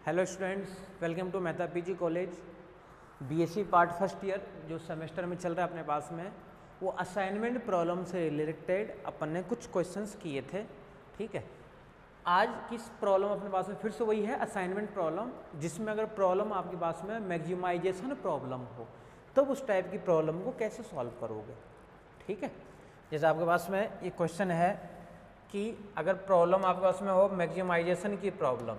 Hello students, welcome to Mehta PG college. BSc part first year जो semester में चल रहा है अपने पास में, वो असाइनमेंट प्रॉब्लम से रिलेटेड अपन ने कुछ क्वेश्चंस किए थे। ठीक है, आज किस प्रॉब्लम अपने पास में फिर से वही है असाइनमेंट प्रॉब्लम, जिसमें अगर प्रॉब्लम आपके पास में मैक्सिमाइजेशन प्रॉब्लम हो तब उस टाइप की प्रॉब्लम को कैसे सॉल्व करोगे। ठीक है, जैसे आपके पास में ये क्वेश्चन है कि अगर प्रॉब्लम आपके पास में हो मैक्सिमाइजेशन की प्रॉब्लम,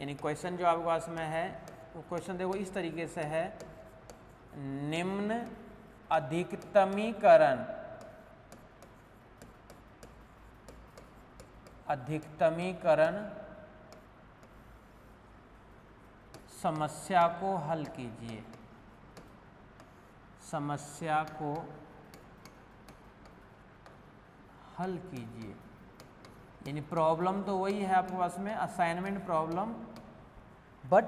यानी क्वेश्चन जो आपके पास में है वो क्वेश्चन देखो इस तरीके से है, निम्न अधिकतमीकरण समस्या को हल कीजिए। समस्या को हल कीजिए, यानी प्रॉब्लम तो वही है आपके पास में असाइनमेंट प्रॉब्लम, बट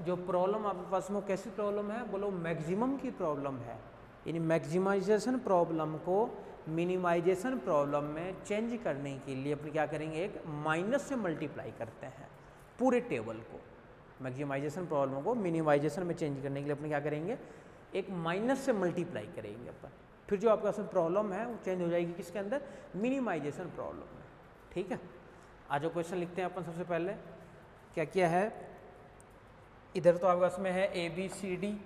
जो प्रॉब्लम आपके पास में कैसी प्रॉब्लम है, बोलो मैक्सिमम की प्रॉब्लम है। यानी मैक्सिमाइजेशन प्रॉब्लम को मिनिमाइजेशन प्रॉब्लम में चेंज करने के लिए अपन क्या करेंगे, एक माइनस से मल्टीप्लाई करते हैं पूरे टेबल को। मैक्सिमाइजेशन प्रॉब्लम को मिनिमाइजेशन में चेंज करने के लिए अपन क्या करेंगे, एक माइनस से मल्टीप्लाई करेंगे अपन, फिर जो आपका प्रॉब्लम है वो चेंज हो जाएगी किसके अंदर, मिनिमाइजेशन प्रॉब्लम में। ठीक है, आज जो क्वेश्चन लिखते हैं अपन सबसे पहले क्या किया है, इधर तो आपके पास में है ए बी सी डी,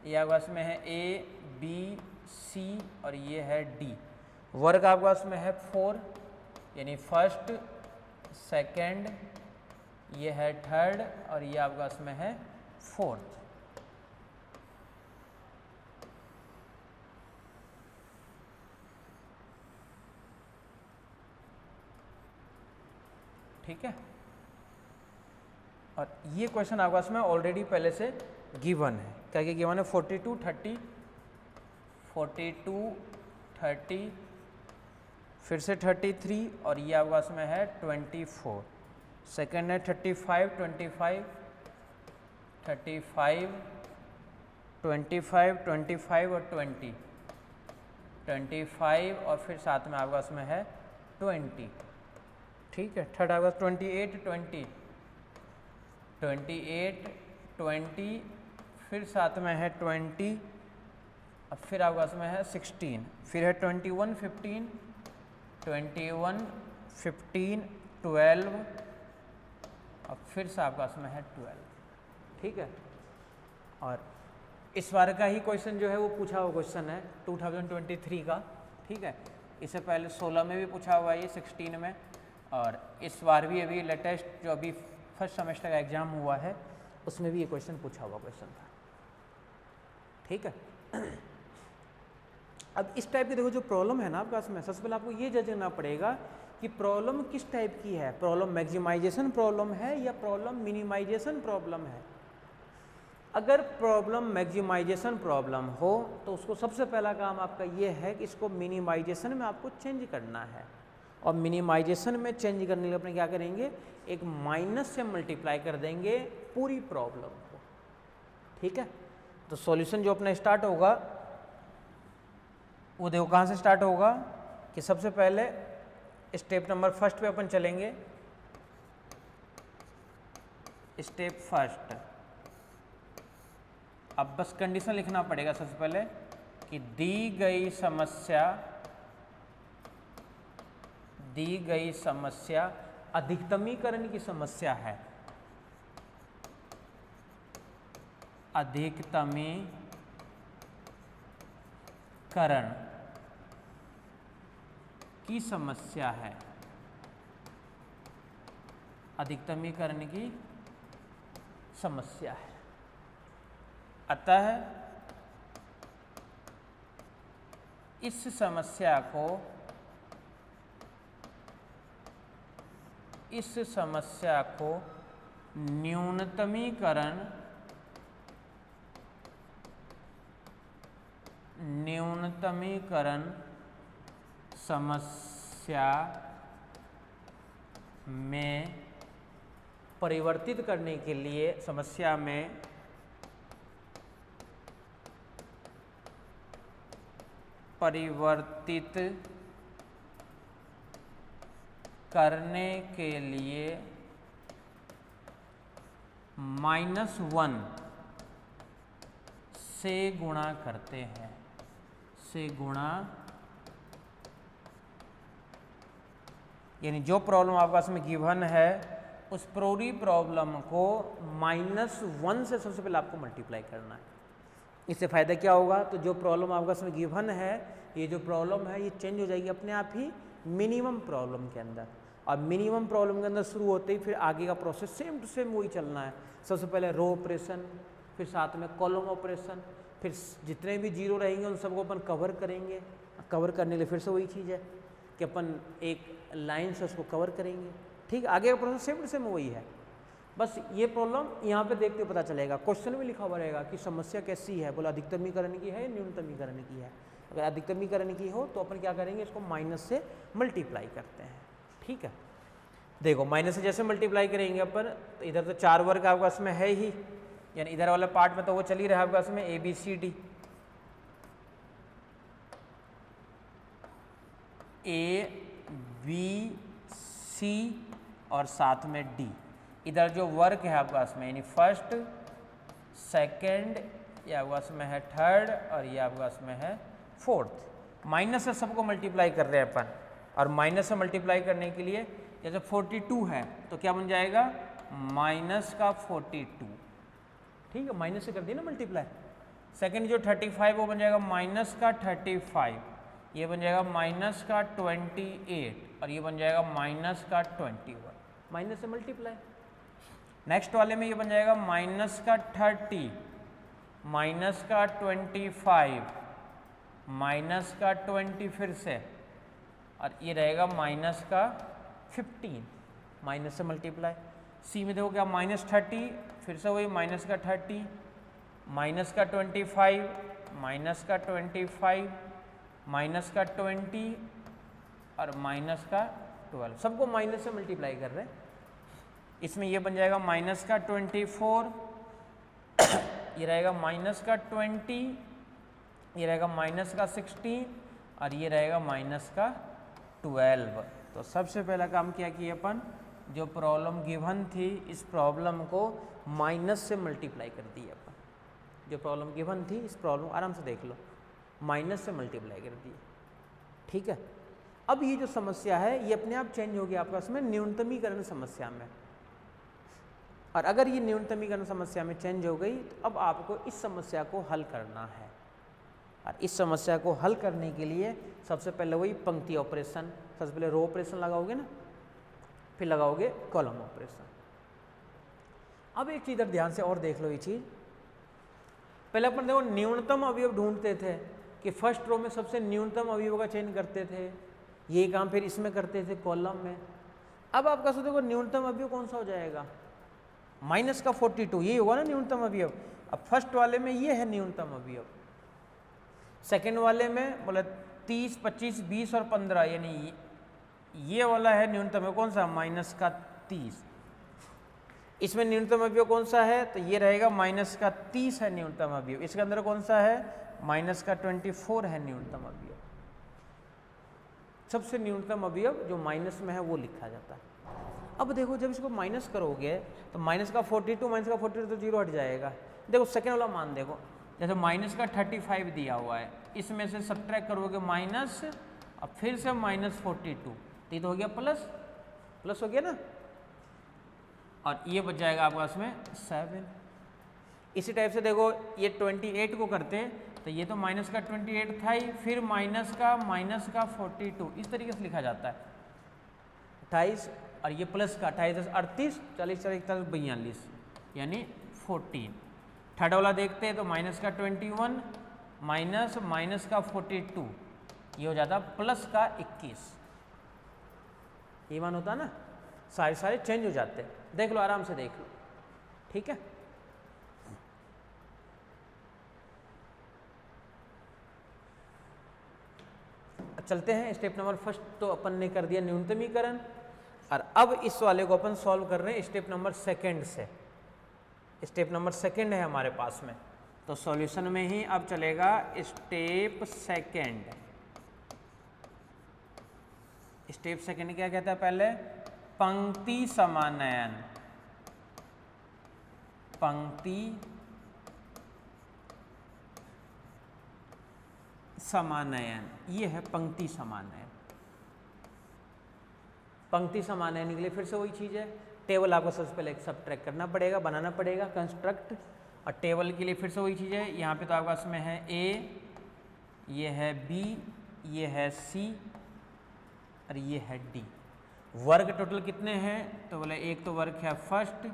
ये आपके पास में है ए बी सी और ये है डी। वर्ग आपके पास में है 4, यानी फर्स्ट सेकंड, ये है थर्ड और ये आपके पास में है फोर्थ। ठीक है, और ये क्वेश्चन आपके पास में ऑलरेडी पहले से गिवन है। क्या क्या गिवन है, 42 30, 42 30, फिर से 33 और ये आपके पास में है 24। सेकंड है 35 25, 35 25 25 और 20 25 और फिर साथ में आपके पास में है 20। ठीक है, थर्ड आपका 28 20, 28 20, फिर साथ में है 20, अब फिर आपके पास में है 16, फिर है 21 15, 21 15 12 और फिर से आपके पास में है 12। ठीक है, और इस बार का ही क्वेश्चन जो है वो पूछा हुआ क्वेश्चन है 2023 का। ठीक है, इससे पहले 16 में भी पूछा हुआ है, ये 16 में, और इस बार भी अभी लेटेस्ट जो अभी फर्स्ट सेमेस्टर का एग्जाम हुआ है उसमें भी ये क्वेश्चन पूछा हुआ क्वेश्चन था। ठीक है, अब इस टाइप की देखो जो प्रॉब्लम है ना आपके पास में, सबसे पहले आपको ये जज करना पड़ेगा कि प्रॉब्लम किस टाइप की है, प्रॉब्लम मैक्सिमाइजेशन प्रॉब्लम है या प्रॉब्लम मिनिमाइजेशन प्रॉब्लम है। अगर प्रॉब्लम मैक्सिमाइजेशन प्रॉब्लम हो तो उसको सबसे पहला काम आपका ये है कि इसको मिनिमाइजेशन में आपको चेंज करना है, और मिनिमाइजेशन में चेंज करने के लिए अपने क्या करेंगे, एक माइनस से मल्टीप्लाई कर देंगे पूरी प्रॉब्लम को। ठीक है, तो सॉल्यूशन जो अपना स्टार्ट होगा वो देखो कहाँ से स्टार्ट होगा कि सबसे पहले स्टेप नंबर फर्स्ट पे अपन चलेंगे। स्टेप फर्स्ट, अब बस कंडीशन लिखना पड़ेगा सबसे पहले कि दी गई समस्या अधिकतमीकरण की समस्या है। अधिकतमीकरण की समस्या है, अधिकतमीकरण की समस्या है। अतः इस समस्या को न्यूनतमीकरण समस्या में परिवर्तित करने के लिए, समस्या में परिवर्तित करने के लिए -1 से गुणा करते हैं, से गुणा, यानी जो प्रॉब्लम आपके पास में गिवन है उस पूरी प्रॉब्लम को -1 से सबसे पहले आपको मल्टीप्लाई करना है। इससे फ़ायदा क्या होगा, तो जो प्रॉब्लम आपके पास में गिवन है, ये जो प्रॉब्लम है ये चेंज हो जाएगी अपने आप ही मिनिमम प्रॉब्लम के अंदर, और मिनिमम प्रॉब्लम के अंदर शुरू होते ही फिर आगे का प्रोसेस सेम टू सेम वही चलना है। सबसे पहले रो ऑपरेशन, फिर साथ में कॉलम ऑपरेशन, फिर जितने भी जीरो रहेंगे उन सबको अपन कवर करेंगे। कवर करने के लिए फिर से वही चीज़ है कि अपन एक लाइन से उसको कवर करेंगे। ठीक, आगे का प्रोसेस सेम टू सेम वही है, बस ये प्रॉब्लम यहाँ पे देखते पता चलेगा। क्वेश्चन में लिखा हुआ रहेगा कि समस्या कैसी है, बोला अधिकतमीकरण की है या न्यूनतमीकरण की है। अगर अधिकतमीकरण की हो तो अपन क्या करेंगे, इसको माइनस से मल्टीप्लाई करते हैं। ठीक है, देखो माइनस से जैसे मल्टीप्लाई करेंगे अपन, तो इधर तो 4 वर्ग आपके पास में है ही, यानी इधर वाले पार्ट में तो वो चल ही रहा है आपके पास में ABCD, ABC और साथ में D। इधर जो वर्ग है आपके पास में, यानी फर्स्ट, सेकंड, ये आपके पास में है थर्ड, और ये आपके पास में है फोर्थ। माइनस से सबको मल्टीप्लाई कर रहे हैं अपन, और माइनस से मल्टीप्लाई करने के लिए जैसे 42 है तो क्या बन जाएगा, माइनस का 42। ठीक है, माइनस से कर दिया ना मल्टीप्लाई। सेकंड जो 35 वो बन जाएगा माइनस का 35, ये बन जाएगा माइनस का 28, और ये बन जाएगा माइनस का 21, माइनस से मल्टीप्लाई। नेक्स्ट वाले में ये बन जाएगा माइनस का 30, माइनस का 25, माइनस का 20 फिर से, और ये रहेगा माइनस का 15, माइनस से मल्टीप्लाई। सी में देखो क्या, -30, फिर से वही माइनस का 30, माइनस का 25, माइनस का 25, माइनस का 20 और माइनस का 12, सबको माइनस से मल्टीप्लाई कर रहे हैं। इसमें ये बन जाएगा माइनस का 24, ये रहेगा माइनस का 20, ये रहेगा माइनस का 16, और ये रहेगा माइनस का 12। तो सबसे पहला काम क्या किया अपन, जो प्रॉब्लम गिवन थी इस प्रॉब्लम को माइनस से मल्टीप्लाई कर दिया अपन। जो प्रॉब्लम गिवन थी इस प्रॉब्लम, आराम से देख लो, माइनस से मल्टीप्लाई कर दिया। ठीक है, अब ये जो समस्या है ये अपने आप चेंज हो गया आपका इसमें न्यूनतमीकरण समस्या में। और अगर ये न्यूनतमीकरण समस्या में चेंज हो गई तो अब आपको इस समस्या को हल करना है। और इस समस्या को हल करने के लिए सबसे पहले वही पंक्ति ऑपरेशन, सबसे पहले रो ऑपरेशन लगाओगे ना, फिर लगाओगे कॉलम ऑपरेशन। अब एक चीज़ ध्यान से और देख लो, ये चीज़ पहले अपन देखो न्यूनतम अवयव ढूंढते थे कि फर्स्ट रो में सबसे न्यूनतम अवयव का चयन करते थे, ये काम फिर इसमें करते थे कॉलम में। अब आपका सोचो देखो न्यूनतम अवयव कौन सा हो जाएगा, माइनस का 42, ये होगा ना न्यूनतम अवयव। अब फर्स्ट वाले में ये है न्यूनतम अवयव, सेकंड वाले में बोले 30, 25, 20 और 15, यानी ये वाला है न्यूनतम कौन सा, माइनस का 30। इसमें न्यूनतम अवयव कौन सा है, तो ये रहेगा माइनस का 30 है न्यूनतम अवयव। इसके अंदर कौन सा है, माइनस का 24 है न्यूनतम अवयव। सबसे न्यूनतम अवयव जो माइनस में है वो लिखा जाता है। अब देखो जब इसको माइनस करोगे तो माइनस का 42, माइनस का 42 तो जीरो हट जाएगा। देखो सेकेंड वाला मान देखो, जैसे माइनस का 35 दिया हुआ है, इसमें से सब्ट्रैक्ट करोगे माइनस, और फिर से माइनस 42, तो ये तो हो गया प्लस, प्लस हो गया ना, और ये बच जाएगा आपके पास में 7। इसी टाइप से देखो ये 28 को करते हैं तो ये तो माइनस का 28 था ही, फिर माइनस का 42, इस तरीके से लिखा जाता है 28, और ये प्लस का 28, 38, 40, 40, 42, यानी 14। थर्ड वाला देखते हैं तो माइनस का 21 माइनस माइनस का 42, ये हो जाता प्लस का 21। ये मान होता ना, सारे चेंज हो जाते हैं। देख लो, आराम से देख लो, ठीक है। चलते हैं स्टेप नंबर फर्स्ट, तो अपन ने कर दिया न्यूनतमीकरण, और अब इस वाले को अपन सॉल्व कर रहे हैं स्टेप नंबर सेकंड से। स्टेप नंबर सेकंड है हमारे पास में, तो सॉल्यूशन में ही अब चलेगा स्टेप सेकंड। स्टेप सेकंड क्या कहता है, पहले पंक्ति समानयन। पंक्ति समानयन, ये है पंक्ति समानयन। पंक्ति समानयन के लिए फिर से वही चीज़ है, टेबल आपको सबसे पहले सब्ट्रैक्ट करना पड़ेगा, बनाना पड़ेगा कंस्ट्रक्ट। और टेबल के लिए फिर से वही चीज़ है, यहाँ पे तो आपके पास में है ए, ये है बी, ये है सी और ये है डी। वर्ग टोटल कितने हैं, तो बोले एक तो वर्ग है फर्स्ट,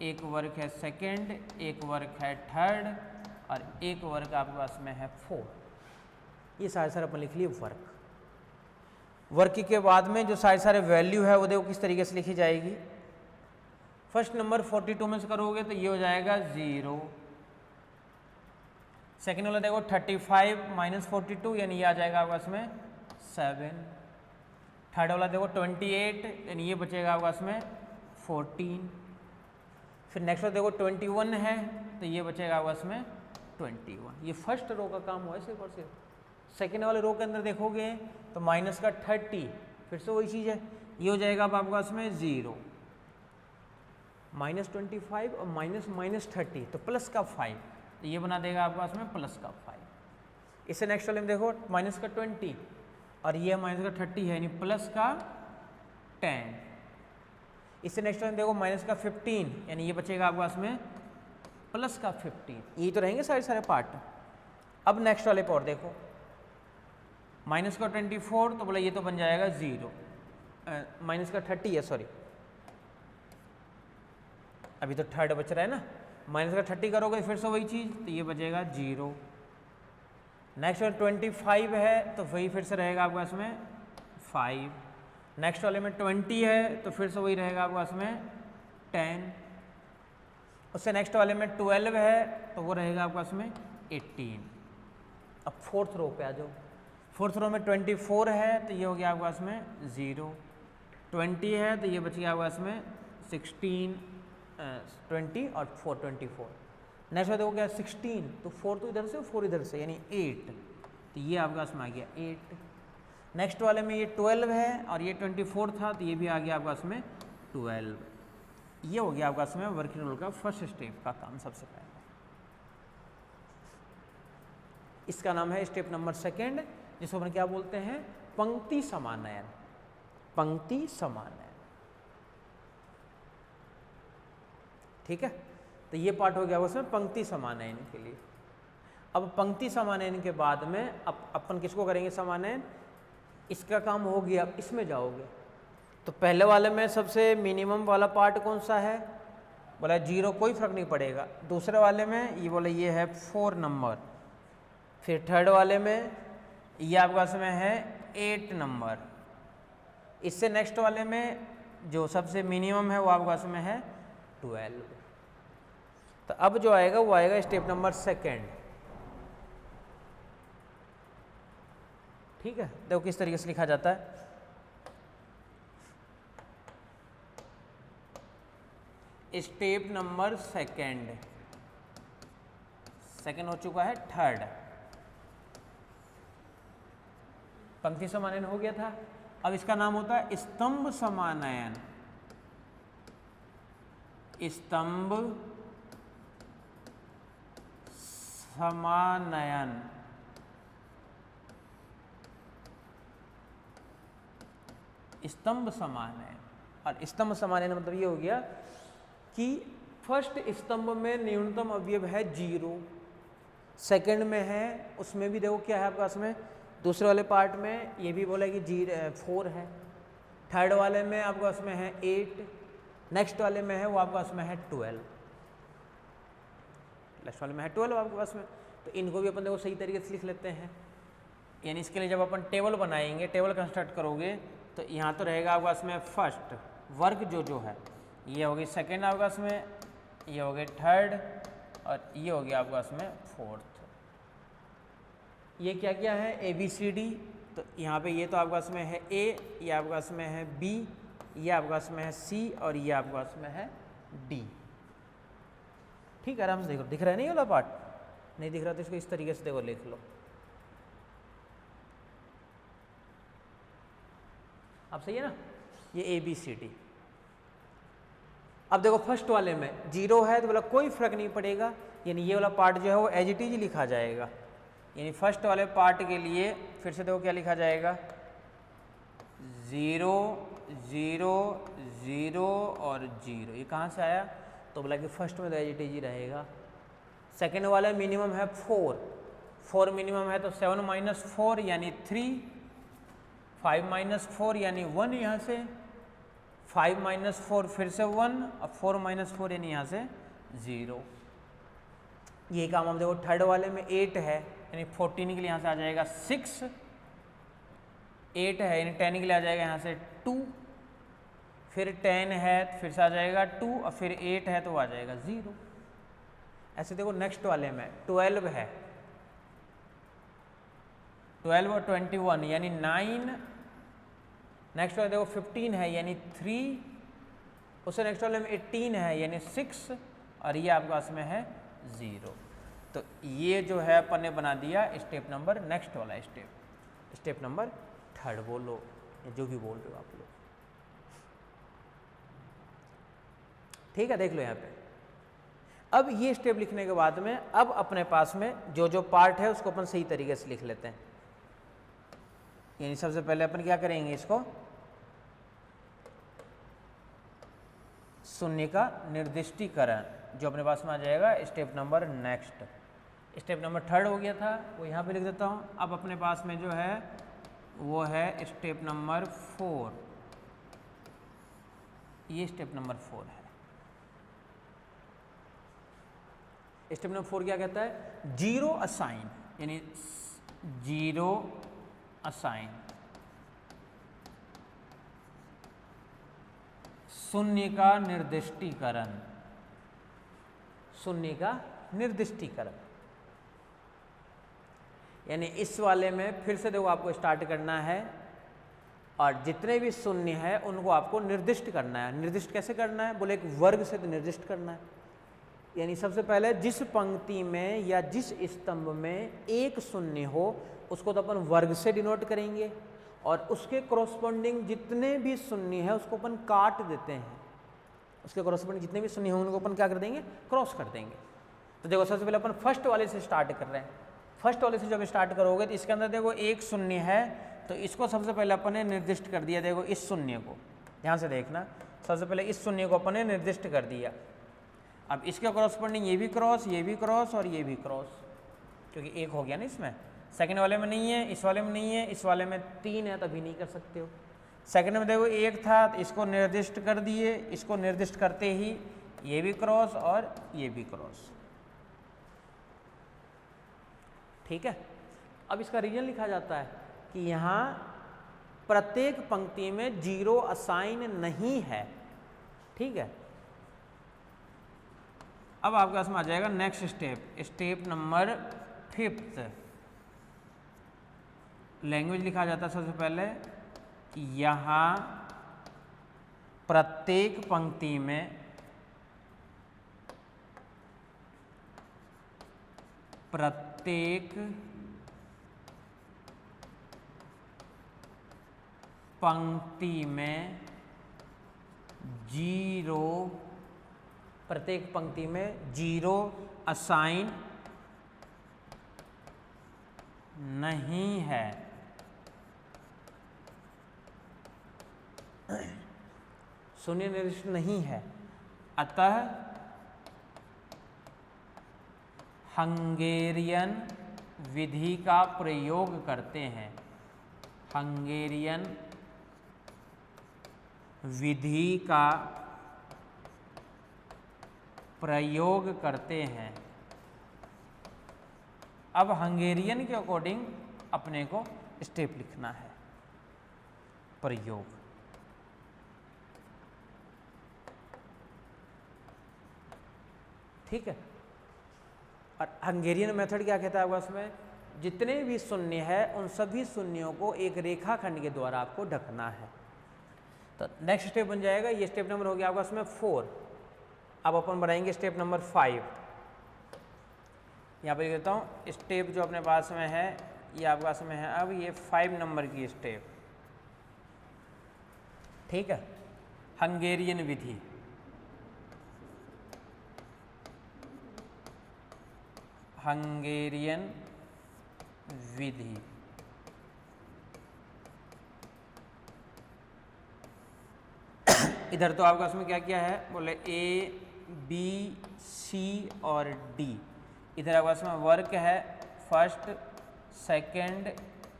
एक वर्ग है सेकंड, एक वर्ग है थर्ड और एक वर्ग आपके पास में है फोर्थ। ये सारे अपन लिख लिए वर्ग। वर्ग के बाद में जो सारे वैल्यू है वो देखो किस तरीके से लिखी जाएगी। फर्स्ट नंबर 42 में से करोगे तो ये हो जाएगा 0। सेकेंड वाला देखो 35 माइनस 42 यानी ये आ जाएगा आपके पास में 7। थर्ड वाला देखो 28 यानी ये बचेगा आपके पास में 14। फिर नेक्स्ट वाला देखो 21 है तो ये बचेगा आपके पास में 21। ये फर्स्ट रो का काम हुआ है सिर्फ और सिर्फ। सेकेंड वाले रो के अंदर देखोगे तो माइनस का 30, फिर से वही चीज़ है, ये हो जाएगा अब आपके पास में 0। -25 और -30 तो प्लस का 5, तो ये बना देगा आपके पास में प्लस का 5। इससे नेक्स्ट वाले में देखो माइनस का 20 और ये माइनस का 30 है यानी प्लस का 10। इससे नेक्स्ट वाले में देखो माइनस का 15 यानी ये बचेगा आपके पास में प्लस का 15। ये तो रहेंगे सारे पार्ट। अब नेक्स्ट वाले पर देखो माइनस का 24 तो बोला ये तो बन जाएगा 0, माइनस का 30 है सॉरी, अभी तो थर्ड बच रहा है ना, माइनस का 30 करोगे फिर से वही चीज़ तो ये बचेगा 0। नेक्स्ट वाले 25 है तो वही फिर से रहेगा आपके पास में 5। नेक्स्ट वाले में 20 है तो फिर से वही रहेगा आपके पास में 10। उससे नेक्स्ट वाले में 12 है तो वो रहेगा आपके पास में 18। अब फोर्थ रो पे आ जाओ। फोर्थ रो में 24 है तो ये हो गया आपके पास में 0। 20 है तो ये बच गया आपके पास में 16, 20 और 4 24। नेक्स्ट वाला हो गया 16 तो 4 तो इधर से 4 इधर से यानी 8, तो ये आपके पास में आ गया 8। नेक्स्ट वाले में ये 12 है और ये 24 था तो ये भी आ गया आपके पास में 12। ये हो गया आपके पास में वर्किंग रूल का फर्स्ट स्टेप का काम सबसे पहले। इसका नाम है स्टेप नंबर सेकेंड, जिसको अपन क्या बोलते हैं, पंक्ति समानयन। पंक्ति समानयन, ठीक है। तो ये पार्ट हो गया उसमें पंक्ति समानयन के लिए। अब पंक्ति समानयन के बाद में अपन किसको करेंगे समानयन, इसका काम हो गया। अब इसमें जाओगे तो पहले वाले में सबसे मिनिमम वाला पार्ट कौन सा है, बोला 0, कोई फर्क नहीं पड़ेगा। दूसरे वाले में ये बोला ये है 4 नंबर। फिर थर्ड वाले में ये आपके पास में है 8 नंबर। इससे नेक्स्ट वाले में जो सबसे मिनिमम है वो आपके पास में है 12। तो अब जो आएगा वो आएगा स्टेप नंबर सेकेंड, ठीक है। देखो किस तरीके से लिखा जाता है। स्टेप नंबर सेकेंड, सेकेंड हो चुका है थर्ड। पंक्ति समानयन हो गया था, अब इसका नाम होता है स्तंभ समानयन। स्तंभ समानयन, स्तंभ समानयन। और स्तंभ समानयन मतलब ये हो गया कि फर्स्ट स्तंभ में न्यूनतम अवयव है 0, सेकंड में है उसमें भी देखो क्या है आपके पास में, दूसरे वाले पार्ट में ये भी बोला कि 4 है, थर्ड वाले में आपके पास में है 8, नेक्स्ट वाले में है वो आपके पास में है 12, नेक्स्ट वाले में है 12 आपके पास में। तो इनको भी अपन देखो सही तरीके से लिख लेते हैं। यानी इसके लिए जब अपन टेबल बनाएंगे, टेबल कंस्ट्रक्ट करोगे तो यहाँ तो रहेगा आपके पास में फर्स्ट वर्ग जो है, ये हो गई सेकेंड आपके पास में, ये हो गई थर्ड और ये हो गया आपके पास में फोर्थ। ये क्या क्या है, ABCD। तो यहाँ पे ये तो आपके पास में है A, ये आपके पास में है B, ये आपके पास में है C और ये आपके पास में है D। ठीक है, आराम से देखो, दिख रहा है नहीं वाला पार्ट, नहीं दिख रहा तो इसको इस तरीके से देखो लिख लो। अब सही है ना, ये ABCD। अब देखो फर्स्ट वाले में 0 है तो बोला कोई फर्क नहीं पड़ेगा, यानी ये वाला पार्ट जो है वो एज इट इज लिखा जाएगा। यानी फर्स्ट वाले पार्ट के लिए फिर से देखो क्या लिखा जाएगा, 0 0 0 और 0। ये कहाँ से आया, तो बोला कि फर्स्ट में तो एज इट इज ही रहेगा। सेकेंड वाला मिनिमम है 4 मिनिमम है तो 7 माइनस 4 यानी 3, 5 माइनस 4 यानी 1, यहाँ से 5 माइनस 4 फिर से 1, अब 4 माइनस 4 यानी यहाँ से 0। ये काम हम देखो थर्ड वाले में 8 है यानी 14 के लिए यहाँ से आ जाएगा 6, 8 है यानी 10 के लिए आ जाएगा यहाँ से 2, फिर 10 है फिर से आ जाएगा 2 और फिर 8 है तो आ जाएगा 0। ऐसे देखो नेक्स्ट वाले में 12 है, 12 और 21 यानी 9, नेक्स्ट वाले देखो 15 है यानी 3, उससे नेक्स्ट वाले में 18 है यानी 6 और ये आपके पास में है 0। तो ये जो है अपन ने बना दिया स्टेप नंबर, नेक्स्ट वाला स्टेप नंबर 3 बोलो जो भी बोल रहे हो आप लोग, ठीक है। देख लो यहाँ पे अब ये स्टेप लिखने के बाद में अब अपने पास में जो जो पार्ट है उसको अपन सही तरीके से लिख लेते हैं। यानी सबसे पहले अपन क्या करेंगे, इसको शून्य का निर्दिष्टीकरण जो अपने पास में आ जाएगा step number next. Step number 3 हो गया था वो यहाँ पे लिख देता हूँ। अब अपने पास में जो है वो है स्टेप नंबर 4, ये स्टेप नंबर 4 है। स्टेप नंबर 4 क्या कहता है, 0 असाइन, यानी 0 असाइन, शून्य का निर्दिष्टीकरण, शून्य का निर्दिष्टीकरण। यानी इस वाले में फिर से देखो आपको स्टार्ट करना है और जितने भी शून्य है उनको आपको निर्दिष्ट करना है। निर्दिष्ट कैसे करना है, बोले एक वर्ग से तो निर्दिष्ट करना है। यानी सबसे पहले जिस पंक्ति में या जिस स्तंभ में एक शून्य हो उसको तो अपन वर्ग से डिनोट करेंगे और उसके कॉरस्पॉन्डिंग जितने भी शून्य है उसको अपन काट देते हैं। उसके कॉरस्पॉन्डिंग जितने भी शून्य हो उनको अपन क्या कर देंगे, क्रॉस कर देंगे। तो देखो सबसे पहले अपन फर्स्ट वाले से स्टार्ट कर रहे हैं। फर्स्ट वाले से जब स्टार्ट करोगे तो इसके अंदर देखो एक शून्य है तो इसको सबसे पहले अपन ने निर्दिष्ट कर दिया। देखो इस शून्य को ध्यान से देखना, सबसे पहले इस शून्य को अपन ने निर्दिष्ट कर दिया। अब इसके कॉरस्पॉन्डिंग ये भी क्रॉस, ये भी क्रॉस और ये भी क्रॉस, क्योंकि एक हो गया ना इसमें। सेकंड वाले में नहीं है, इस वाले में नहीं है, इस वाले में 3 है तभी नहीं कर सकते हो। सेकंड में देखो एक था तो इसको निर्दिष्ट कर दिए, इसको निर्दिष्ट करते ही ये भी क्रॉस और ये भी क्रॉस, ठीक है। अब इसका रीजन लिखा जाता है कि यहाँ प्रत्येक पंक्ति में 0 असाइन नहीं है, ठीक है। अब आपके पास में आ जाएगा नेक्स्ट स्टेप नंबर 5। लैंग्वेज लिखा जाता है सबसे पहले, यहाँ प्रत्येक पंक्ति में प्रत्येक पंक्ति में 0 असाइन नहीं है। शून्य निर्दिष्ट नहीं है, अतः हंगेरियन विधि का प्रयोग करते हैं। हंगेरियन विधि का प्रयोग करते हैं। अब हंगेरियन के अकॉर्डिंग अपने को स्टेप लिखना है, प्रयोग। ठीक है। और हंगेरियन मेथड क्या कहता है उसमें, जितने भी शून्य है उन सभी शून्यों को एक रेखाखंड के द्वारा आपको ढकना है। तो नेक्स्ट स्टेप बन जाएगा, ये स्टेप नंबर हो गया आपका उसमें 4। अब अपन बनाएंगे स्टेप नंबर 5। यहाँ पर लिख देता हूँ, स्टेप जो अपने पास में है ये आपके पास में है अब ये 5 नंबर की स्टेप, ठीक है। हंगेरियन विधि, हंगेरियन विधि। इधर तो आपका उसमें क्या क्या है, बोले ए बी सी और डी। इधर आपका उसमें वर्क है फर्स्ट सेकंड,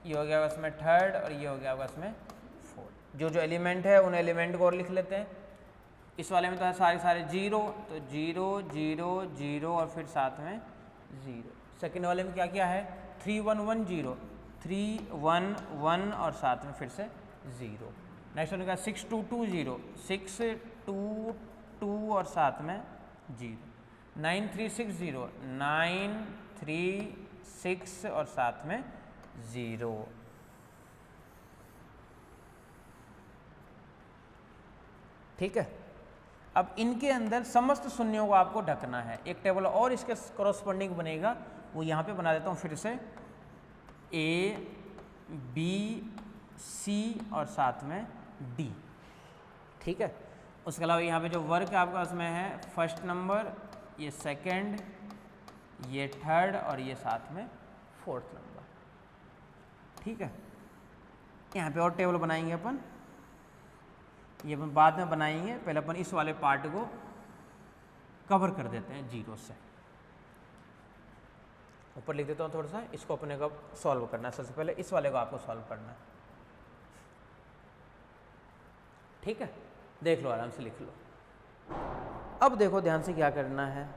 ये हो गया उसमें थर्ड, और ये हो गया आपका उसमें फोर्थ। जो जो एलिमेंट है उन एलिमेंट को और लिख लेते हैं। इस वाले में तो है सारे जीरो, तो जीरो जीरो जीरो और फिर साथ में जीरो। सेकंड वाले में क्या क्या है, 3 1 1 0, 3 1 1 और साथ में फिर से जीरो। नेक्स्ट वाले का 6 2 2 0, 6 2 2 और साथ में जीरो। 9 3 6 0, 9 3 6 और साथ में जीरो। ठीक है। अब इनके अंदर समस्त शून्यों को आपको ढकना है। एक टेबल और इसके कॉरस्पॉन्डिंग बनेगा, वो यहाँ पे बना देता हूँ फिर से, ए बी सी और साथ में डी। ठीक है। उसके अलावा यहाँ पे जो वर्क आपका उसमें है फर्स्ट नंबर, ये सेकंड, ये थर्ड और ये साथ में फोर्थ नंबर। ठीक है। यहाँ पे और टेबल बनाएंगे अपन, ये अपन बाद में बनाएंगे, पहले अपन इस वाले पार्ट को कवर कर देते हैं जीरो से। ऊपर लिख देता हूँ थोड़ा सा, इसको अपने को सॉल्व करना है। सबसे पहले इस वाले को आपको सॉल्व करना है। ठीक है, देख लो, आराम से लिख लो। अब देखो ध्यान से क्या करना है।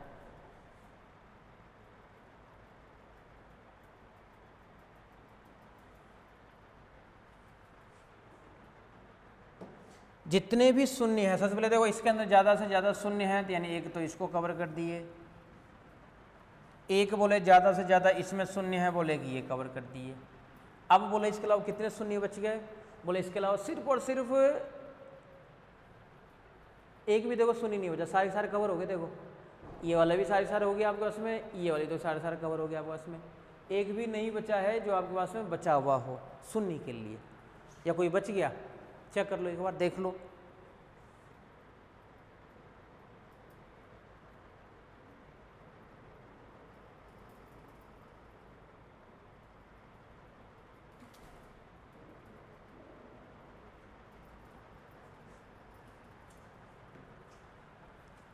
जितने भी शून्य है, सबसे पहले देखो इसके अंदर ज़्यादा से ज़्यादा शून्य है, तो यानी एक तो इसको कवर कर दिए। एक बोले ज़्यादा से ज़्यादा इसमें शून्य है, बोले कि ये कवर कर दिए। अब बोले इसके अलावा कितने शून्य बच गए, बोले इसके अलावा सिर्फ और सिर्फ एक भी देखो शून्य नहीं बचा, सारे कवर हो गए। देखो ये वाला भी सारे हो गया आपके पास में, ये वाले तो सारे कवर हो गया आपके पास में। एक भी नहीं बचा है जो आपके पास में बचा हुआ हो शून्य के लिए, या कोई बच गया, चेक कर लो एक बार, देख लो।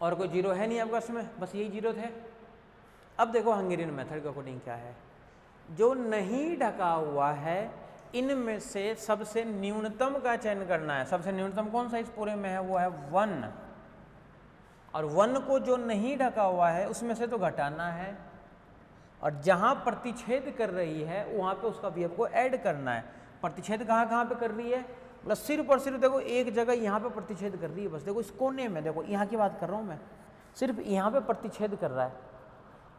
और कोई जीरो है नहीं आपके पास में, बस यही जीरो थे। अब देखो हंगेरियन मेथड के अकॉर्डिंग क्या है, जो नहीं ढका हुआ है इनमें से सबसे न्यूनतम का चयन करना है। सबसे न्यूनतम कौन सा इस पूरे में है, वो है 1, और 1 को जो नहीं ढका हुआ है उसमें से तो घटाना है, और जहां प्रतिच्छेद कर रही है वहां पे उसका भी आपको ऐड करना है। प्रतिच्छेद कहाँ पे कर रही है, मतलब सिर्फ और सिर्फ देखो एक जगह यहाँ पे प्रतिच्छेद कर रही है, बस देखो इस कोने में, देखो यहाँ की बात कर रहा हूँ मैं, सिर्फ यहाँ पे प्रतिच्छेद कर रहा है,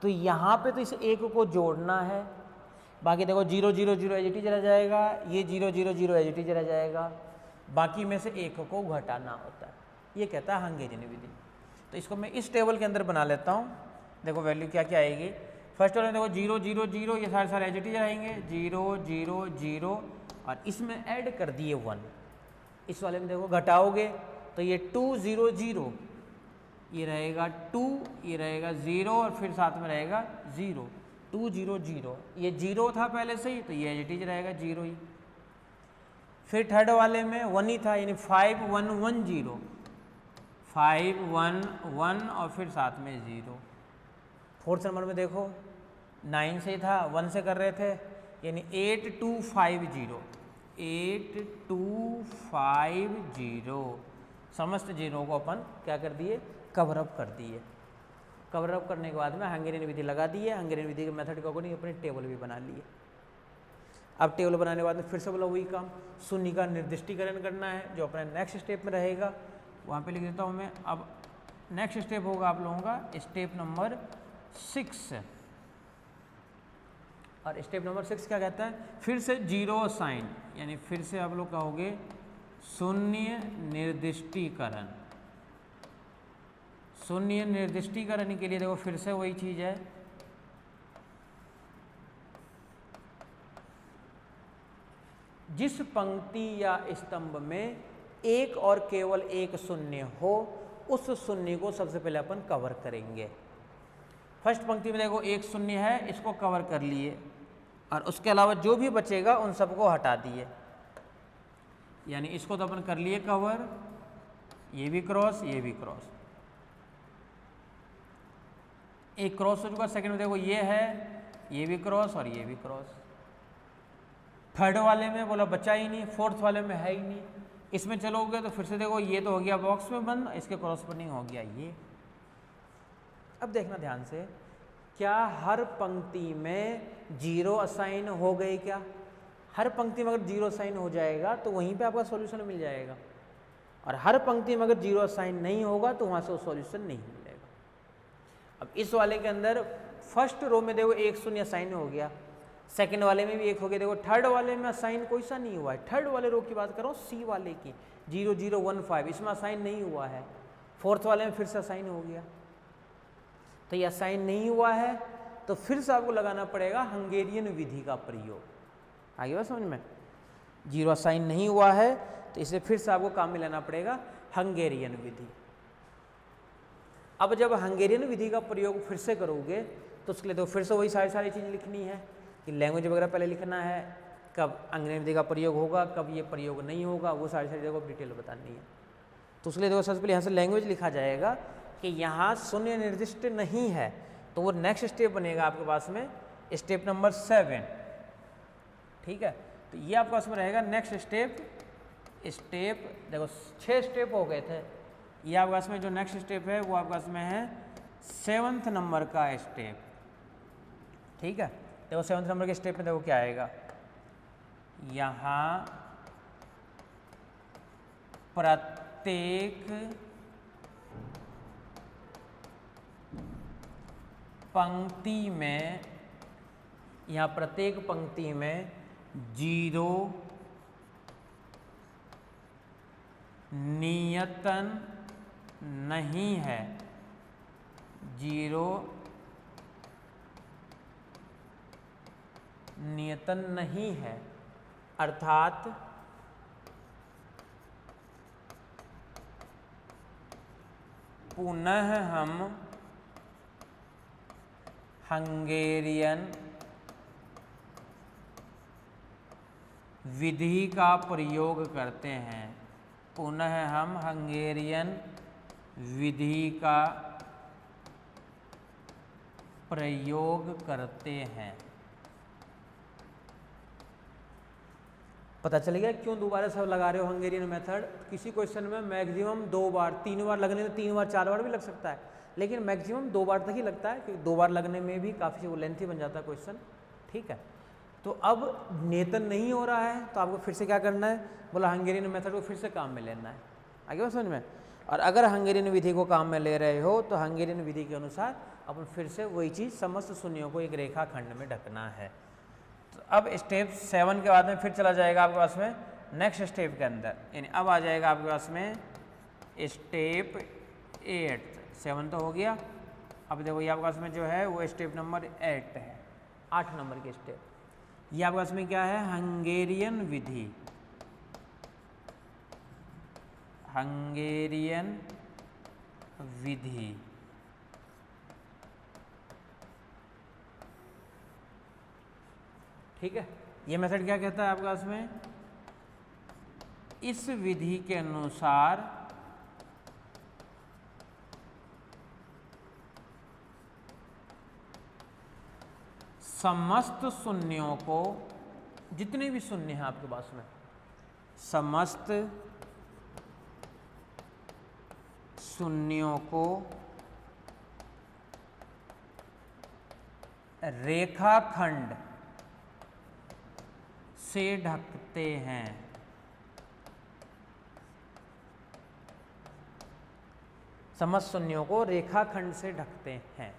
तो यहाँ पे तो इस एक को जोड़ना है। बाकी देखो 0 0 0 एज इट इज रह जाएगा, ये 0 0 0 एज इट इज रह जाएगा, बाकी में से एक को घटाना होता है। ये कहता है हंगेरियन विधि। तो इसको मैं इस टेबल के अंदर बना लेता हूँ। देखो वैल्यू क्या क्या आएगी, फर्स्ट वाले देखो 0 0 0, ये सारे एज इट इज रहेंगे, 0 0 0, और इसमें ऐड कर दिए 1। इस वाले में देखो घटाओगे तो ये 2 0 0, ये रहेगा 2, ये रहेगा 0, और फिर साथ में रहेगा 0, 2 0 0, ये 0 था पहले से ही, तो ये एज इट इज रहेगा 0 ही। फिर थर्ड वाले में 1 ही था, यानी 5 1 1 0, 5 1 1 और फिर साथ में 0। फोर्थ नंबर में देखो 9 से था, 1 से कर रहे थे, यानी 8 2 5 0, 8 2 5 0। समस्त जीरो को अपन क्या कर दिए, कवर अप कर दिए। कवर अप करने के बाद में हंगेरियन विधि लगा दी है। हंगेरियन विधि के मेथड के अकॉर्डिंग अपने टेबल भी बना लिए। अब टेबल बनाने के बाद में फिर से बोला वही काम, शून्य का निर्दिष्टीकरण करना है, जो अपना नेक्स्ट स्टेप में रहेगा। वहाँ पे लिख देता हूँ मैं। अब नेक्स्ट स्टेप होगा आप लोगों का स्टेप नंबर 6, और स्टेप नंबर 6 क्या कहता है, फिर से जीरो साइन, यानी फिर से आप लोग कहोगे शून्य निर्दिष्टीकरण। शून्य निर्दिष्टीकरण के लिए देखो फिर से वही चीज है, जिस पंक्ति या स्तंभ में एक और केवल एक शून्य हो, उस शून्य को सबसे पहले अपन कवर करेंगे। फर्स्ट पंक्ति में देखो एक शून्य है, इसको कवर कर लिए, और उसके अलावा जो भी बचेगा उन सबको हटा दिए, यानी इसको तो अपन कर लिए कवर, ये भी क्रॉस, ये भी क्रॉस, एक क्रॉस हो चुका। सेकंड में देखो ये है, ये भी क्रॉस और ये भी क्रॉस। थर्ड वाले में बोला बचा ही नहीं, फोर्थ वाले में है ही नहीं। इसमें चलोगे तो फिर से देखो ये तो हो गया बॉक्स में बंद, इसके कॉरस्पॉन्डिंग हो गया ये। अब देखना ध्यान से, क्या हर पंक्ति में जीरो असाइन हो गए? क्या हर पंक्ति में अगर जीरो असाइन हो जाएगा तो वहीं पे आपका सॉल्यूशन मिल जाएगा, और हर पंक्ति में अगर जीरो असाइन नहीं होगा तो वहां से वो सॉल्यूशन नहीं मिलेगा। अब इस वाले के अंदर फर्स्ट रो में देखो एक शून्य असाइन हो गया, सेकंड वाले में भी एक हो गया, देखो थर्ड वाले में असाइन कोई सा नहीं हुआ है। थर्ड वाले रो की बात कर रहा हूँ, सी वाले की 0015, इसमें असाइन नहीं हुआ है। फोर्थ वाले में फिर से असाइन हो गया, तो ये असाइन नहीं हुआ है तो फिर से आपको लगाना पड़ेगा हंगेरियन विधि का प्रयोग। आगे बात समझ में? जीरो असाइन नहीं हुआ है तो इसे फिर से आपको काम में लेना पड़ेगा हंगेरियन विधि। अब जब हंगेरियन विधि का प्रयोग फिर से करोगे तो उसके लिए तो फिर से वही सारी चीज़ लिखनी है कि लैंग्वेज वगैरह पहले लिखना है, कब हंगेरियन विधि का प्रयोग होगा, कब ये प्रयोग नहीं होगा, वो सारी जगह डिटेल बतानी है। तो उसके लिए देखो सबसे पहले यहाँ से लैंग्वेज लिखा जाएगा कि यहाँ शून्य निर्दिष्ट नहीं है, तो वो नेक्स्ट स्टेप बनेगा आपके पास में स्टेप नंबर 7। ठीक है, तो ये आपके पास में रहेगा नेक्स्ट स्टेप। देखो 6 स्टेप हो गए थे, ये आपके पास में जो नेक्स्ट स्टेप है वो आपके पास में है 7th नंबर का स्टेप। ठीक है, देखो 7th नंबर के स्टेप में देखो क्या आएगा, यहाँ प्रत्येक पंक्ति में, यहाँ प्रत्येक पंक्ति में जीरो नियतन नहीं है, जीरो नियतन नहीं है, अर्थात पुनः हम हंगेरियन विधि का प्रयोग करते हैं, पुनः हम हंगेरियन विधि का प्रयोग करते हैं। पता चलेगा क्यों दोबारा सब लगा रहे हो हंगेरियन मेथड? किसी क्वेश्चन में मैक्सिमम 2 बार, 3 बार लगने में 3 बार 4 बार भी लग सकता है, लेकिन मैक्सिमम 2 बार तक ही लगता है, क्योंकि 2 बार लगने में भी काफ़ी वो लेंथी बन जाता है क्वेश्चन। ठीक है, तो अब नियतन नहीं हो रहा है तो आपको फिर से क्या करना है, बोला हंगेरियन मेथड को फिर से काम में लेना है। आगे बात समझ में? और अगर हंगेरियन विधि को काम में ले रहे हो तो हंगेरियन विधि के अनुसार अपन फिर से वही चीज़ समस्त शून्यों को एक रेखा खंड में ढकना है। तो अब स्टेप 7 के बाद में फिर चला जाएगा आपके पास में नेक्स्ट स्टेप के अंदर, यानी अब आ जाएगा आपके पास में स्टेप 8। 7 तो हो गया, अब देखो ये आपके पास में जो है वो स्टेप नंबर 8 है, 8 नंबर की स्टेप। ये आपके पास में क्या है, हंगेरियन विधि, हंगेरियन विधि। ठीक है, ये मेथड क्या कहता है आपके पास में, इस विधि के अनुसार समस्त शून्यों को, जितने भी शून्य हैं आपके पास में, समस्त शून्यों को रेखाखंड से ढकते हैं। समस्त शून्यों को रेखाखंड से ढकते हैं।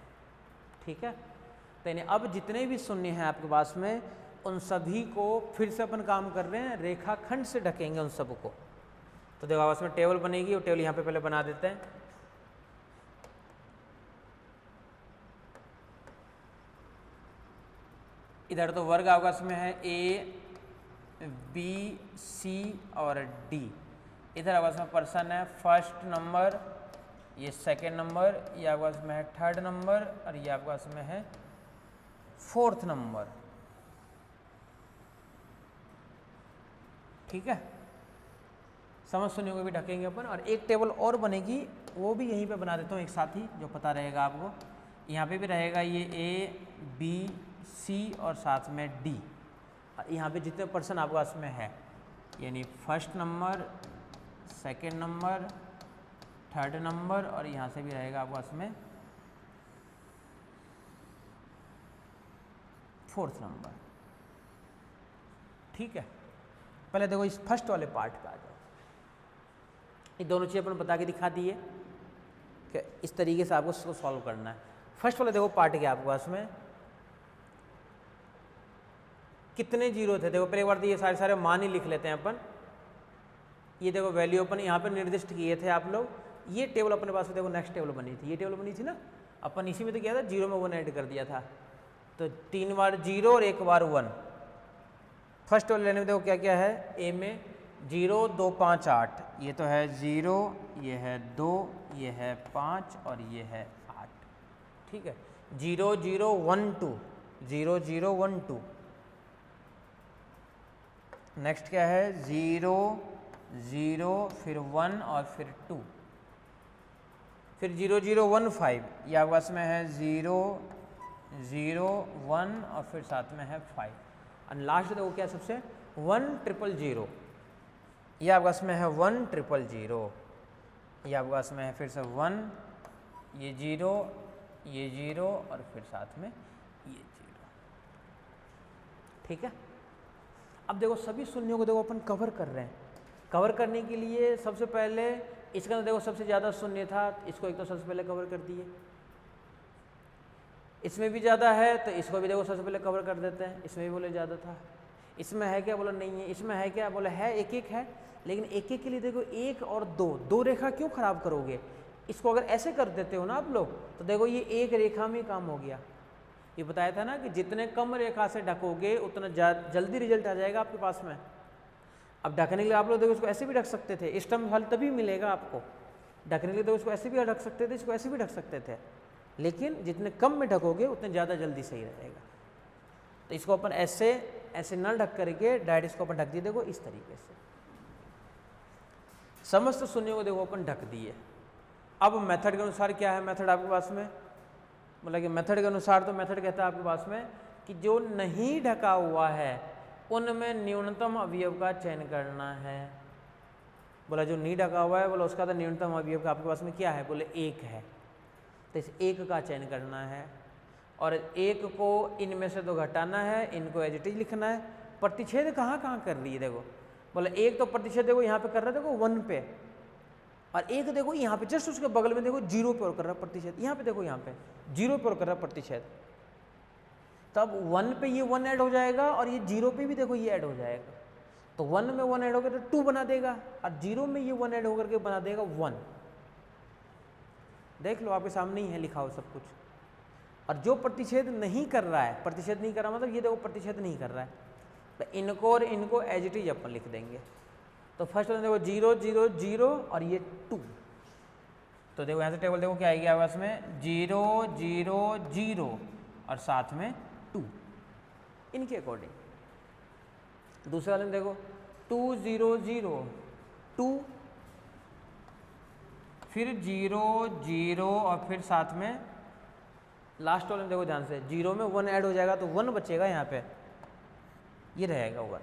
ठीक है, तो यानी अब जितने भी शून्य हैं आपके पास में उन सभी को फिर से अपन काम कर रहे हैं, रेखाखंड से ढकेंगे उन सबको। तो देखो आपस में टेबल बनेगी, और टेबल यहाँ पे पहले बना देते हैं। इधर तो वर्ग आपस में है A, B, C और D। इधर आपस में पर्सन है फर्स्ट नंबर, ये सेकेंड नंबर, ये आपके पास में है थर्ड नंबर, और ये आपके पास में है फोर्थ नंबर। ठीक है, समझ शून्यों को भी ढकेंगे अपन। और एक टेबल और बनेगी, वो भी यहीं पे बना देता हूँ एक साथ ही, जो पता रहेगा आपको। यहाँ पे भी रहेगा ये A B C और साथ में D, और यहाँ पे जितने पर्सन आपके पास में है, यानी first number, second number, third number, और यहाँ से भी रहेगा आपके पास में फोर्थ नंबर। ठीक है, पहले देखो इस फर्स्ट वाले पार्ट पे आ जाओ। ये दोनों चीज़ अपन बता के दिखा दिए कि इस तरीके से आपको इसको सॉल्व करना है। फर्स्ट वाले देखो पार्ट क्या आपके पास में कितने जीरो थे। देखो पहले बार तो ये सारे मान ही लिख लेते हैं अपन। ये देखो वैल्यू अपन यहाँ पर निर्दिष्ट किए थे आप लोग। ये टेबल अपने पास में देखो नेक्स्ट टेबल बनी थी, ये टेबल बनी थी ना, अपन इसी में तो किया था, जीरो में 1 ऐड कर दिया था। तो 3 बार 0 और 1 बार 1। फर्स्ट वाले लेने में देखो क्या क्या है, ए में 0 2 5 8, ये तो है 0, ये है 2, ये है 5 और ये है 8। ठीक है, 0 0 1 2, 0 0 1 2। नेक्स्ट क्या है 0 0 फिर 1 और फिर 2, फिर 0 0 1 5, ये आपके पास में है 0 0 1 और फिर साथ में है 5। और लास्ट देखो क्या सबसे 1 0 0, ये आपके पास में है 1 0 0, ये आपके पास में है फिर से 1, ये 0, ये 0 और फिर साथ में ये 0। ठीक है, अब देखो सभी शून्यों को देखो अपन कवर कर रहे हैं। कवर करने के लिए सबसे पहले इसके अंदर देखो सबसे ज़्यादा शून्य था, इसको एक तो सबसे पहले कवर कर दिए। इसमें भी ज़्यादा है तो इसको भी देखो सबसे पहले कवर कर देते हैं। इसमें भी बोले ज़्यादा था, इसमें है क्या, बोला नहीं है। इसमें है क्या, बोले है एक एक है, लेकिन एक एक के लिए देखो 1 और 2 रेखा क्यों खराब करोगे। इसको अगर ऐसे कर देते हो ना आप लोग, तो देखो ये एक रेखा में काम हो गया। ये बताया था ना कि जितने कम रेखा से ढकोगे उतना जल्दी रिजल्ट आ जाएगा आपके पास में। अब ढकने के लिए आप लोग देखो इसको ऐसे भी ढक सकते थे, इस टर्म हल तभी मिलेगा आपको। ढकने के लिए तो इसको ऐसे भी ढक सकते थे, इसको ऐसे भी ढक सकते थे, लेकिन जितने कम में ढकोगे उतने ज़्यादा जल्दी सही रहेगा। तो इसको अपन ऐसे ऐसे न ढक करके डायरेक्ट इसको अपन ढक दिए, देखो इस तरीके से समस्त शून्यों को देखो अपन ढक दिए। अब मेथड के अनुसार क्या है, मेथड आपके पास में मतलब कि मेथड के अनुसार तो मेथड कहता है आपके पास में कि जो नहीं ढका हुआ है उनमें न्यूनतम अवयव का चयन करना है। बोला जो नहीं ढका हुआ है, बोला उसका तो न्यूनतम अवयव का आपके पास में क्या है, बोले 1 है। तो इस 1 का चयन करना है और 1 को इनमें से तो घटाना है, इनको एज इट इज लिखना है। प्रतिच्छेद कहाँ कहाँ कर रही है देखो, बोले 1 तो प्रतिच्छेद देखो यहाँ पे कर रहा है, देखो 1 पे, और 1 देखो यहाँ पे जस्ट उसके बगल में देखो 0 पे और कर रहा है प्रतिच्छेद। यहाँ पे देखो यहाँ पे 0 पे और कर रहा है प्रतिच्छेद। तब 1 पे ये 1 ऐड हो जाएगा और ये 0 पे भी देखो ये ऐड हो जाएगा। तो 1 में 1 ऐड होकर तो 2 बना देगा, और 0 में ये 1 ऐड होकर के बना देगा 1। देख लो आपके सामने ही है लिखा हो सब कुछ। और जो प्रतिच्छेद नहीं कर रहा है, प्रतिच्छेद नहीं कर रहा मतलब ये देखो प्रतिच्छेद नहीं कर रहा है, तो इनको और इनको एज इट इज अपन लिख देंगे। तो फर्स्ट वाले देखो 0 0 0 और ये 2। तो देखो यहाँ से टेबल देखो क्या आएगी आपस में 0 0 0 और साथ में 2 इनके अकॉर्डिंग। दूसरे वाले में देखो 2 0 0 2, फिर 0 0 और फिर साथ में लास्ट वाले में देखो ध्यान से 0 में 1 ऐड हो जाएगा तो 1 बचेगा यहाँ पे, ये रहेगा 1।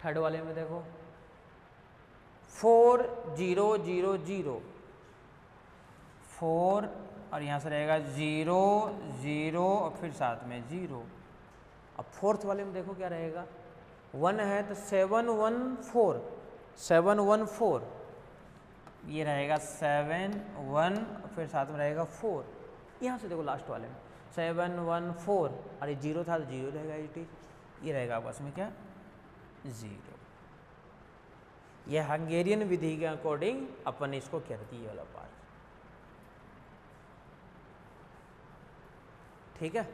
थर्ड वाले में देखो 4 0 0 0 4 और यहाँ से रहेगा 0 0 और फिर साथ में 0। अब फोर्थ वाले में देखो क्या रहेगा, 1 है तो 7 1 4 7 1 4, ये रहेगा 7 1 फिर साथ में रहेगा 4। यहाँ से देखो लास्ट वाले में 7 1 4 और ये 0 था तो 0 रहेगा, ये रहेगा आपस में क्या 0। ये हंगेरियन विधि के अकॉर्डिंग अपन इसको करती है वाला पार्ट। ठीक है,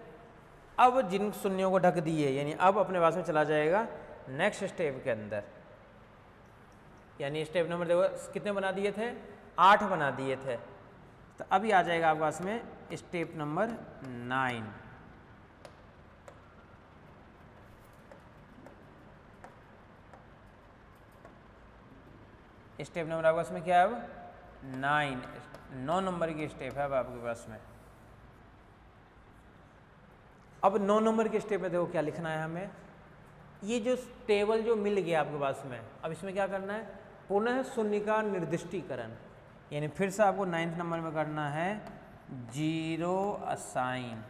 अब जिन शून्यों को ढक दिए यानी अब अपने पास में चला जाएगा नेक्स्ट स्टेप के अंदर। यानी स्टेप नंबर देखो कितने बना दिए थे, 8 बना दिए थे। तो अभी आ जाएगा आपके पास में स्टेप नंबर 9। स्टेप नंबर आपके पास में क्या है अब 9 नंबर की स्टेप है अब आपके पास में। अब 9 नंबर के स्टेप में देखो क्या लिखना है हमें। ये जो टेबल जो मिल गया आपके पास में, अब इसमें क्या करना है, पुनः शून्य का निर्दिष्टीकरण, यानी फिर से आपको 9th नंबर में करना है जीरो असाइन।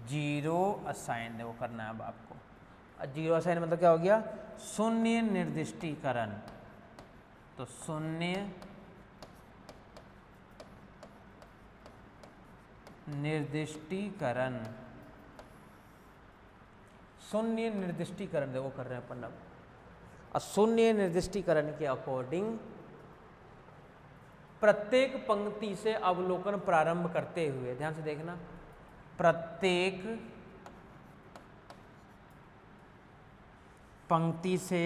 जीरो असाइन देखो करना है अब आपको। जीरो असाइन मतलब क्या हो गया, शून्य निर्दिष्टीकरण। तो शून्य निर्दिष्टीकरण, शून्य निर्दिष्टीकरण देखो कर रहे हैं अपन अब। शून्य निर्दिष्टीकरण के अकॉर्डिंग प्रत्येक पंक्ति से अवलोकन प्रारंभ करते हुए, ध्यान से देखना, प्रत्येक पंक्ति से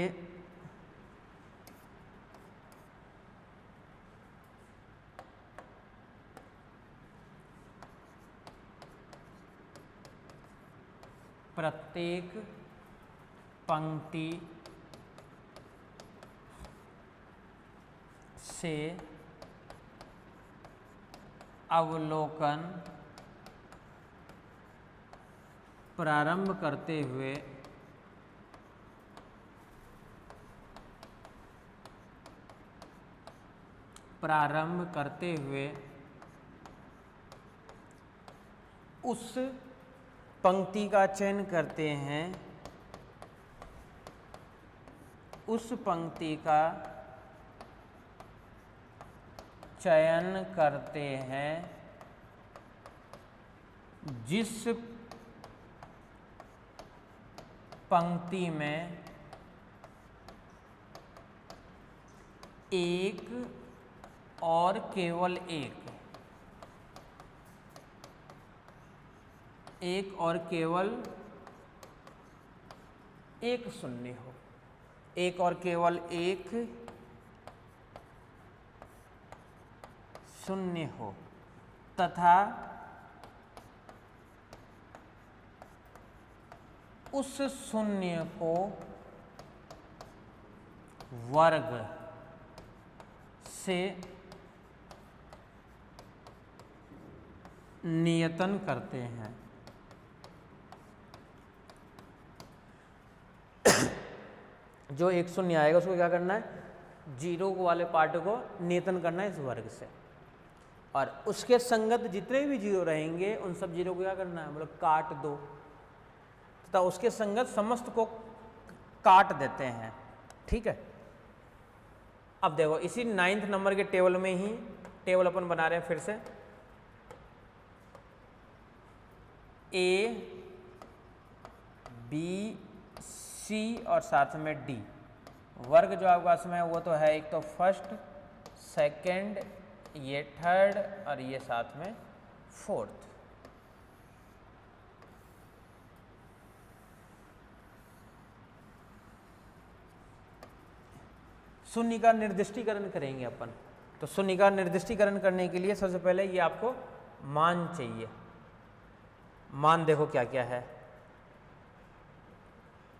प्रत्येक पंक्ति से अवलोकन प्रारंभ करते हुए उस पंक्ति का चयन करते हैं, उस पंक्ति का चयन करते हैं जिस पंक्ति में एक और केवल एक और केवल एक शून्य हो, एक और केवल एक शून्य हो, तथा उस शून्य को वर्ग से नियतन करते हैं। जो एक शून्य आएगा उसको क्या करना है, जीरो वाले पार्ट को नियतन करना है इस वर्ग से, और उसके संगत जितने भी जीरो रहेंगे उन सब जीरो को क्या करना है, मतलब काट दो, तथा उसके संगत समस्त को काट देते हैं। ठीक है। अब देखो इसी 9th नंबर के टेबल में ही टेबल अपन बना रहे हैं फिर से। ए बी सी और साथ में डी वर्ग जो आपके पास में है वो तो है, एक तो फर्स्ट, सेकंड, ये थर्ड और ये साथ में फोर्थ। शून्य का निर्दिष्टीकरण करेंगे अपन। तो शून्य का निर्दिष्टीकरण करने के लिए सबसे पहले ये आपको मान चाहिए। मान देखो क्या क्या है।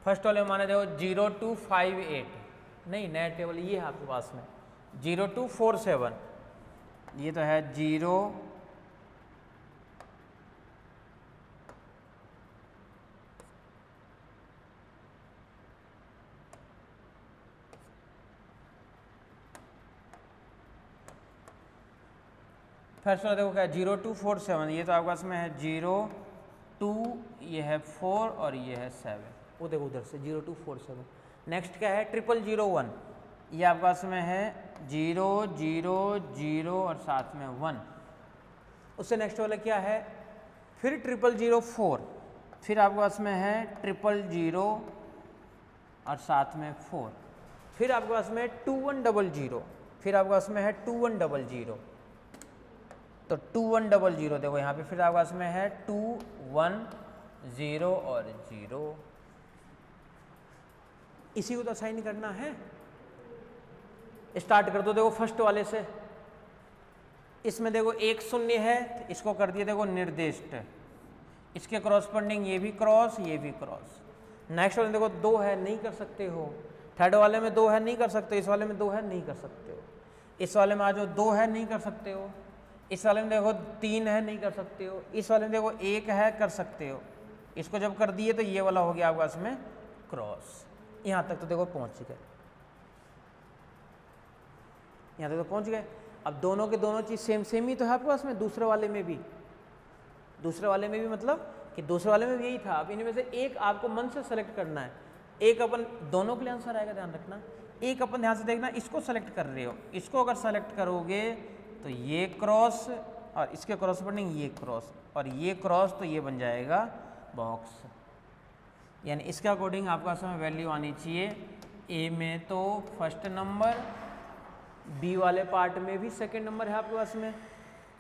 फर्स्ट वाले माने देखो 0258, नहीं नया टेबल ये है आपके पास में 0247, ये तो है 0 फर्स्ट वाला देखो क्या 0247, ये तो आपके पास में है 02, ये है 4 और ये है 7, वो देखो उधर से 0247। नेक्स्ट क्या है 0001, ये आपके पास में है 000 और साथ में 1। उससे नेक्स्ट वाला क्या है फिर 0004, फिर आपके पास में है 000 और साथ में 4, फिर आपके पास में 2100, फिर आपके पास में है 2100, तो 2100 देखो यहाँ पे फिर आपके पास में है 210 और 0। इसी को तो असाइन करना है। स्टार्ट कर दो देखो फर्स्ट वाले से। इसमें देखो एक शून्य है, तो इसको कर दिया देखो निर्दिष्ट, इसके क्रॉसपेंडिंग ये भी क्रॉस, ये भी क्रॉस। नेक्स्ट वाले में देखो 2 है, नहीं कर सकते हो। थर्ड वाले में 2 है, नहीं कर सकते। इस वाले में 2 है, नहीं कर सकते हो। इस वाले में आ जाओ 2 है, नहीं कर सकते हो। इस वाले में देखो 3 है, नहीं कर सकते हो। इस वाले में देखो 1 है, कर सकते हो। इसको जब कर दिए तो ये वाला हो गया आपका इसमें क्रॉस। यहाँ तक तो देखो पहुँच गए, यहाँ तक तो पहुँच गए। अब दोनों के दोनों चीज़ सेम सेम ही तो है आपके पास में। दूसरे वाले में भी मतलब कि दूसरे वाले में भी यही था। अब इनमें से एक आपको मन से सेलेक्ट करना है। एक अपन दोनों के लिए आंसर आएगा, ध्यान रखना। एक अपन ध्यान से देखना, इसको सेलेक्ट कर रहे हो, इसको अगर सेलेक्ट करोगे तो ये क्रॉस और इसके क्रॉसपेंडिंग ये क्रॉस और ये क्रॉस, तो ये बन जाएगा बॉक्स। यानी इसके अकॉर्डिंग आपका समय वैल्यू आनी चाहिए। ए में तो फर्स्ट नंबर, बी वाले पार्ट में भी सेकंड नंबर है आपके पास में,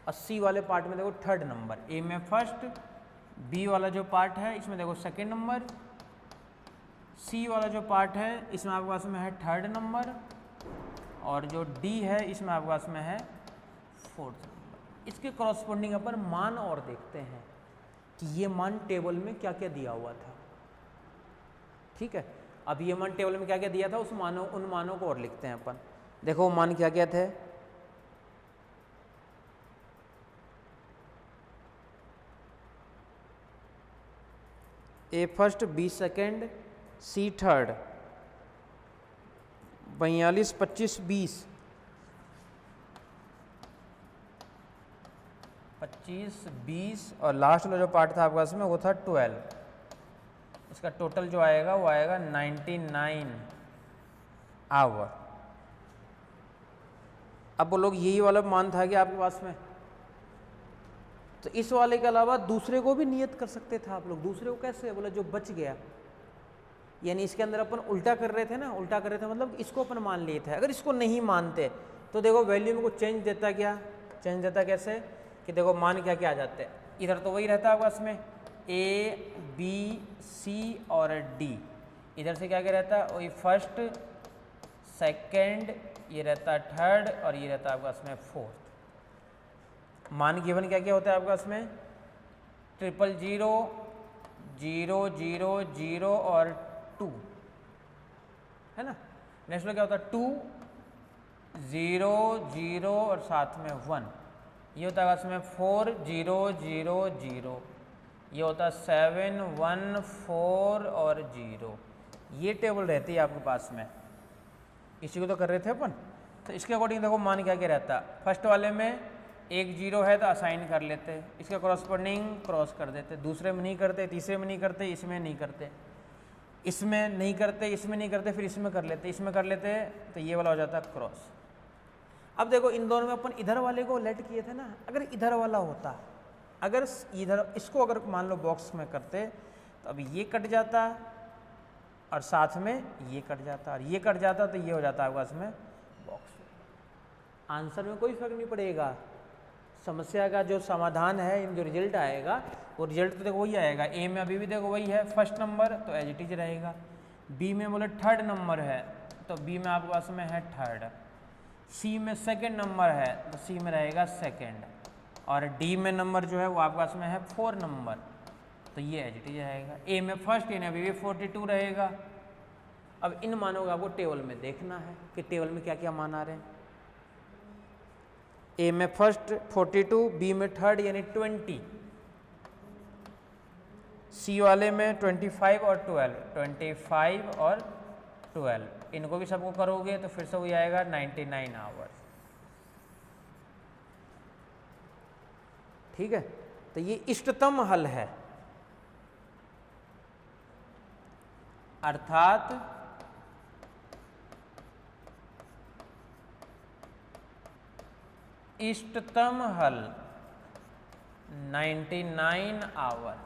और सी वाले पार्ट में देखो थर्ड नंबर। ए में फर्स्ट, बी वाला जो पार्ट है इसमें देखो सेकंड नंबर, सी वाला जो पार्ट है इसमें आपके पास में है थर्ड नंबर, और जो डी है इसमें आपके पास में है फोर्थ नंबर। इसके कॉरस्पॉन्डिंग अपन मान और देखते हैं कि ये मान टेबल में क्या क्या दिया हुआ था। ठीक है, अब ये मान टेबल में क्या क्या दिया था उन मानों को और लिखते हैं अपन। देखो मान क्या क्या थे। ए फर्स्ट, बी सेकेंड, सी थर्ड, 42, 25, 20, 25, 20 और लास्ट वाला जो पार्ट था आपके पास में वो था 12। इसका टोटल जो आएगा वो आएगा 99 आवर। अब वो लोग यही वाला मान था कि आपके पास में, तो इस वाले के अलावा दूसरे को भी नियत कर सकते थे आप लोग। दूसरे को कैसे? बोला जो बच गया, यानी इसके अंदर अपन उल्टा कर रहे थे ना, उल्टा कर रहे थे मतलब इसको अपन मान लिए थे। अगर इसको नहीं मानते तो देखो वैल्यू में कुछ चेंज देता, क्या चेंज देता कैसे कि देखो मान क्या क्या आ जाते हैं। इधर तो वही रहता है आपस में ए बी सी और डी, इधर से क्या क्या रहता है वही फर्स्ट सेकंड, ये रहता है थर्ड और ये रहता है आपके पास में फोर्थ। मान गिवन क्या क्या होता है आपके पास में 000, 0, 0, 0 और 2 है ना। नेक्स्ट क्या होता है 2, 0, 0 और साथ में 1, ये होता है आपके पास में 4, 0, 0, 0, ये होता है 7, 1, 4 और 0। ये टेबल रहती है आपके पास में, इसी को तो कर रहे थे अपन। तो इसके अकॉर्डिंग देखो मान क्या क्या रहता है। फर्स्ट वाले में 1 0 है तो असाइन कर लेते, इसके कॉरस्पॉन्डिंग क्रॉस कर देते। दूसरे में नहीं करते, तीसरे में नहीं करते, इसमें नहीं करते, इसमें नहीं करते, इसमें नहीं करते, फिर इसमें कर लेते, इसमें कर लेते, तो ये वाला हो जाता है क्रॉस। अब देखो इन दोनों में अपन इधर वाले को लेट किए थे ना, अगर इधर वाला होता, अगर इधर इसको अगर मान लो बॉक्स में करते तो अब ये कट जाता और साथ में ये कट जाता और ये कट जाता, तो ये हो जाता है इसमें बॉक्स। आंसर में कोई फर्क नहीं पड़ेगा। समस्या का जो समाधान है, जो रिजल्ट आएगा वो रिजल्ट तो देखो वही आएगा। ए में अभी भी देखो वही है फर्स्ट नंबर, तो एज इट इज रहेगा। बी में बोले थर्ड नंबर है तो बी में आपके पास में है थर्ड। सी में सेकंड नंबर है तो सी में रहेगा सेकंड, और डी में नंबर जो है वो आपके पास में है 4 नंबर, तो ये एज इट इज रहेगा। ए में फर्स्ट, यानी अभी भी 42 रहेगा। अब इन मानों को आपको टेबल में देखना है कि टेबल में क्या क्या मान आ रहे हैं। ए में फर्स्ट 42, बी में थर्ड यानी 20, सी वाले में 25 और 12, 25 और 12, इनको भी सबको करोगे तो फिर से वही आएगा 99 आवर्स। ठीक है, तो ये इष्टतम हल है, अर्थात इष्टतम हल 99 आवर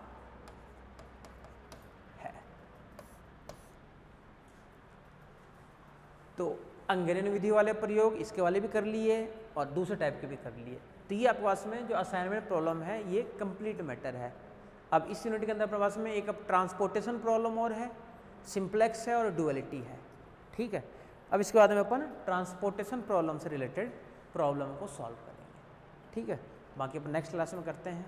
है। तो अंगरेन विधि वाले प्रयोग इसके वाले भी कर लिए और दूसरे टाइप के भी कर लिए। तो ये आपके पास में जो असाइनमेंट प्रॉब्लम है ये कंप्लीट मैटर है। अब इस यूनिट के अंदर अपने पास में एक अब ट्रांसपोर्टेशन प्रॉब्लम और है, सिंप्लेक्स है और डुअलिटी है। ठीक है, अब इसके बाद में अपन ट्रांसपोर्टेशन प्रॉब्लम से रिलेटेड प्रॉब्लम को सॉल्व करेंगे। ठीक है, बाकी अपन नेक्स्ट क्लास में करते हैं।